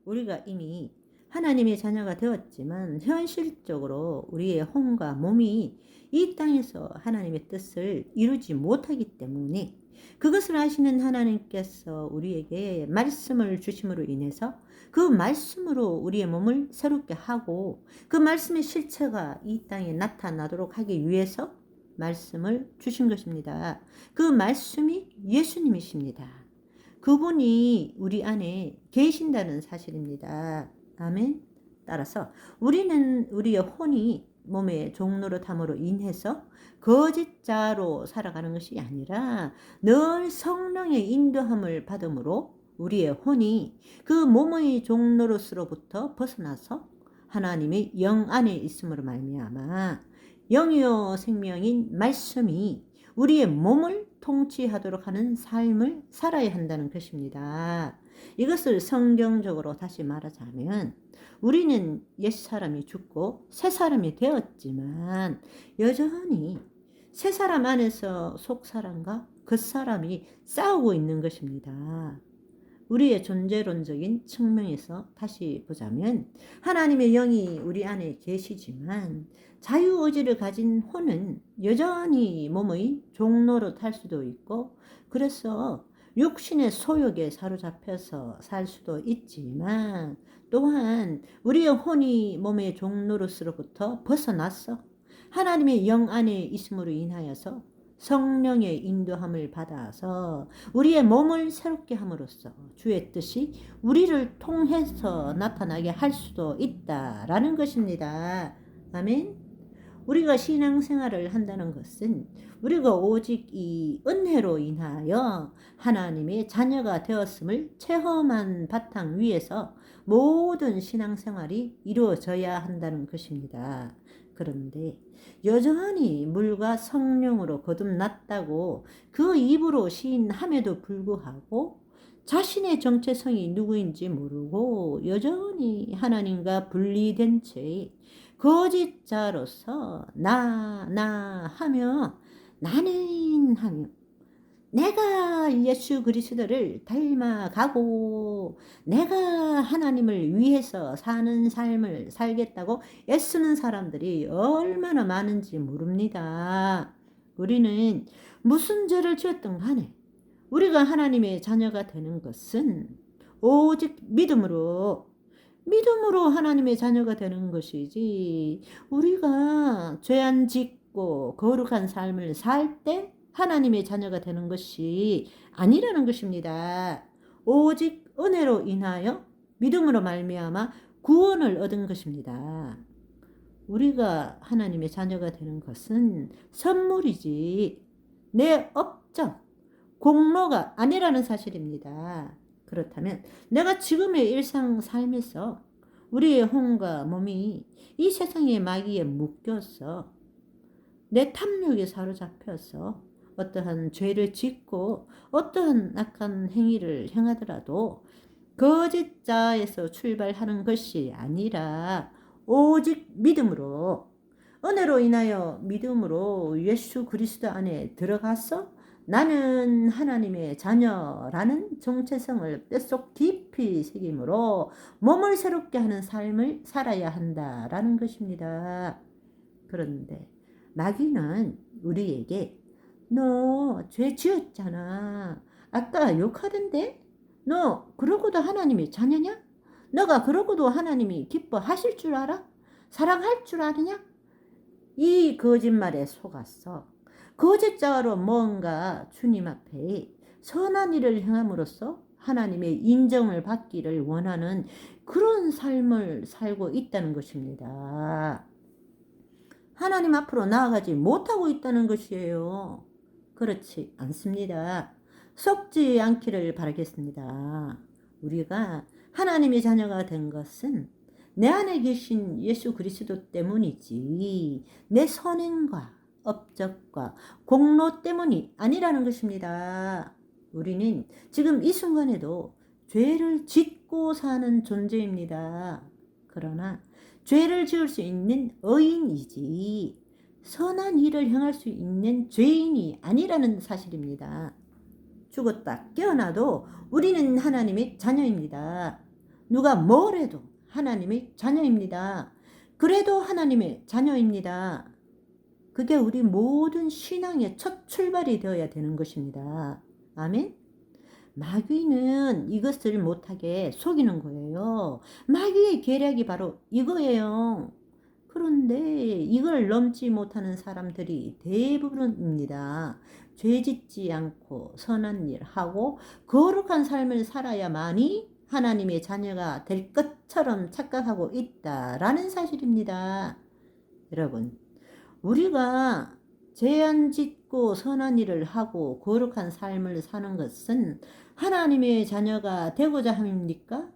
우리가 이미 하나님의 자녀가 되었지만 현실적으로 우리의 혼과 몸이 이 땅에서 하나님의 뜻을 이루지 못하기 때문에 그것을 아시는 하나님께서 우리에게 말씀을 주심으로 인해서 그 말씀으로 우리의 몸을 새롭게 하고 그 말씀의 실체가 이 땅에 나타나도록 하기 위해서 말씀을 주신 것입니다. 그 말씀이 예수님이십니다. 그분이 우리 안에 계신다는 사실입니다. 아멘. 따라서 우리는 우리의 혼이 몸의 종노릇함으로 인해서 거짓자로 살아가는 것이 아니라 늘 성령의 인도함을 받음으로 우리의 혼이 그 몸의 종노릇으로부터 벗어나서 하나님의 영 안에 있음으로 말미암아 영이요 생명인 말씀이 우리의 몸을 통치하도록 하는 삶을 살아야 한다는 것입니다. 이것을 성경적으로 다시 말하자면 우리는 옛사람이 죽고 새사람이 되었지만 여전히 새사람 안에서 속사람과 겉사람이 싸우고 있는 것입니다. 우리의 존재론적인 측면에서 다시 보자면 하나님의 영이 우리 안에 계시지만 자유의지를 가진 혼은 여전히 몸의 종노릇 할 수도 있고 그래서 육신의 소욕에 사로잡혀서 살 수도 있지만 또한 우리의 혼이 몸의 종노릇으로부터 벗어났어 하나님의 영 안에 있음으로 인하여서 성령의 인도함을 받아서 우리의 몸을 새롭게 함으로써 주의 뜻이 우리를 통해서 나타나게 할 수도 있다라는 것입니다. 아멘. 우리가 신앙생활을 한다는 것은 우리가 오직 이 은혜로 인하여 하나님의 자녀가 되었음을 체험한 바탕 위에서 모든 신앙생활이 이루어져야 한다는 것입니다. 그런데 여전히 물과 성령으로 거듭났다고 그 입으로 시인함에도 불구하고 자신의 정체성이 누구인지 모르고 여전히 하나님과 분리된 채 거짓자로서 나 하며 나는 하며 내가 예수 그리스도를 닮아가고 내가 하나님을 위해서 사는 삶을 살겠다고 애쓰는 사람들이 얼마나 많은지 모릅니다. 우리는 무슨 죄를 지었든 간에 우리가 하나님의 자녀가 되는 것은 오직 믿음으로 하나님의 자녀가 되는 것이지 우리가 죄 안 짓고 거룩한 삶을 살 때 하나님의 자녀가 되는 것이 아니라는 것입니다. 오직 은혜로 인하여 믿음으로 말미암아 구원을 얻은 것입니다. 우리가 하나님의 자녀가 되는 것은 선물이지 내 업적, 공로가 아니라는 사실입니다. 그렇다면 내가 지금의 일상 삶에서 우리의 혼과 몸이 이 세상의 마귀에 묶여서 내 탐욕에 사로잡혀서 어떠한 죄를 짓고 어떠한 악한 행위를 행하더라도 거짓자에서 출발하는 것이 아니라 오직 믿음으로 은혜로 인하여 믿음으로 예수 그리스도 안에 들어가서 나는 하나님의 자녀라는 정체성을 뼛속 깊이 새김으로 몸을 새롭게 하는 삶을 살아야 한다라는 것입니다. 그런데 마귀는 우리에게 너 죄 지었잖아. 아까 욕하던데? 너 그러고도 하나님의 자녀냐? 너가 그러고도 하나님이 기뻐하실 줄 알아? 사랑할 줄 아느냐? 이 거짓말에 속았어. 거짓자로 뭔가 주님 앞에 선한 일을 행함으로써 하나님의 인정을 받기를 원하는 그런 삶을 살고 있다는 것입니다. 하나님 앞으로 나아가지 못하고 있다는 것이에요. 그렇지 않습니다. 속지 않기를 바라겠습니다. 우리가 하나님의 자녀가 된 것은 내 안에 계신 예수 그리스도 때문이지 내 선행과 업적과 공로 때문이 아니라는 것입니다. 우리는 지금 이 순간에도 죄를 짓고 사는 존재입니다. 그러나 죄를 지을 수 있는 의인이지 선한 일을 행할 수 있는 죄인이 아니라는 사실입니다. 죽었다 깨어나도 우리는 하나님의 자녀입니다. 누가 뭐래도 하나님의 자녀입니다. 그래도 하나님의 자녀입니다. 그게 우리 모든 신앙의 첫 출발이 되어야 되는 것입니다. 아멘? 마귀는 이것을 못하게 속이는 거예요. 마귀의 계략이 바로 이거예요. 그런데 이걸 넘지 못하는 사람들이 대부분입니다. 죄 짓지 않고 선한 일 하고 거룩한 삶을 살아야만이 하나님의 자녀가 될 것처럼 착각하고 있다라는 사실입니다. 여러분, 우리가 죄 안 짓고 선한 일을 하고 거룩한 삶을 사는 것은 하나님의 자녀가 되고자 함입니까?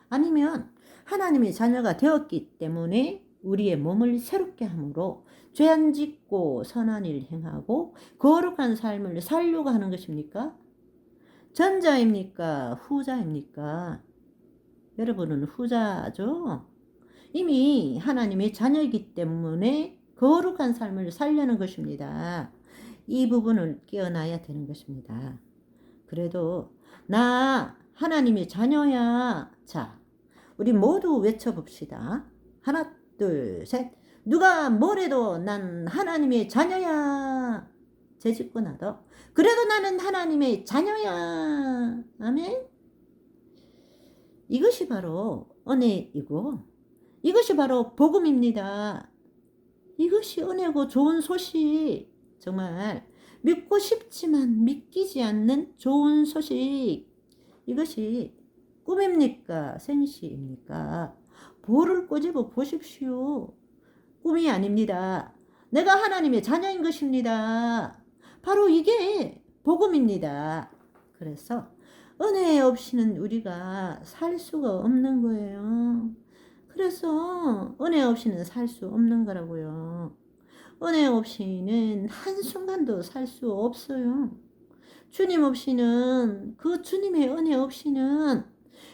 아니면 하나님의 자녀가 되었기 때문에 우리의 몸을 새롭게 함으로 죄 안 짓고 선한 일 행하고 거룩한 삶을 살려고 하는 것입니까? 전자입니까? 후자입니까? 여러분은 후자죠? 이미 하나님의 자녀이기 때문에 거룩한 삶을 살려는 것입니다. 이 부분을 깨어나야 되는 것입니다. 그래도 나 하나님의 자녀야. 자, 우리 모두 외쳐봅시다. 하나, 둘, 셋. 누가 뭐래도 난 하나님의 자녀야. 죄짓고 나도 그래도 나는 하나님의 자녀야. 아멘. 이것이 바로 은혜이고 이것이 바로 복음입니다. 이것이 은혜고 좋은 소식. 정말 믿고 싶지만 믿기지 않는 좋은 소식. 이것이 꿈입니까? 생시입니까? 볼을 꼬집어 보십시오. 꿈이 아닙니다. 내가 하나님의 자녀인 것입니다. 바로 이게 복음입니다. 그래서 은혜 없이는 우리가 살 수가 없는 거예요. 그래서 은혜 없이는 살 수 없는 거라고요. 은혜 없이는 한순간도 살 수 없어요. 주님 없이는, 그 주님의 은혜 없이는,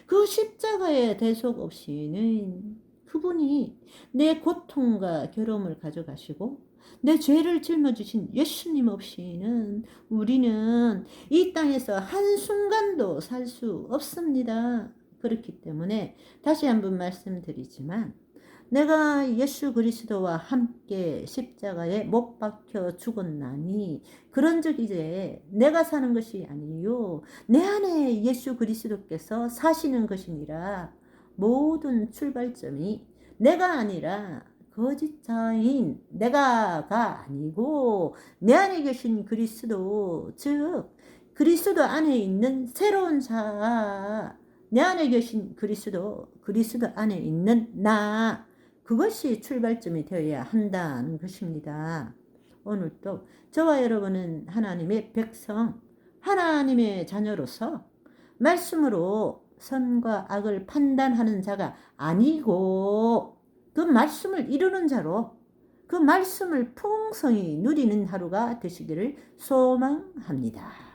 그 십자가의 대속 없이는 그분이 내 고통과 괴로움을 가져가시고 내 죄를 짊어지신 예수님 없이는 우리는 이 땅에서 한순간도 살 수 없습니다. 그렇기 때문에 다시 한번 말씀드리지만 내가 예수 그리스도와 함께 십자가에 못 박혀 죽었나니 그런즉 이제 내가 사는 것이 아니요 내 안에 예수 그리스도께서 사시는 것이니라. 모든 출발점이 내가 아니라 거짓자인 내가가 아니고 내 안에 계신 그리스도, 즉 그리스도 안에 있는 새로운 자, 내 안에 계신 그리스도, 그리스도 안에 있는 나, 그것이 출발점이 되어야 한다는 것입니다. 오늘도 저와 여러분은 하나님의 백성, 하나님의 자녀로서 말씀으로 선과 악을 판단하는 자가 아니고 그 말씀을 이루는 자로 그 말씀을 풍성히 누리는 하루가 되시기를 소망합니다.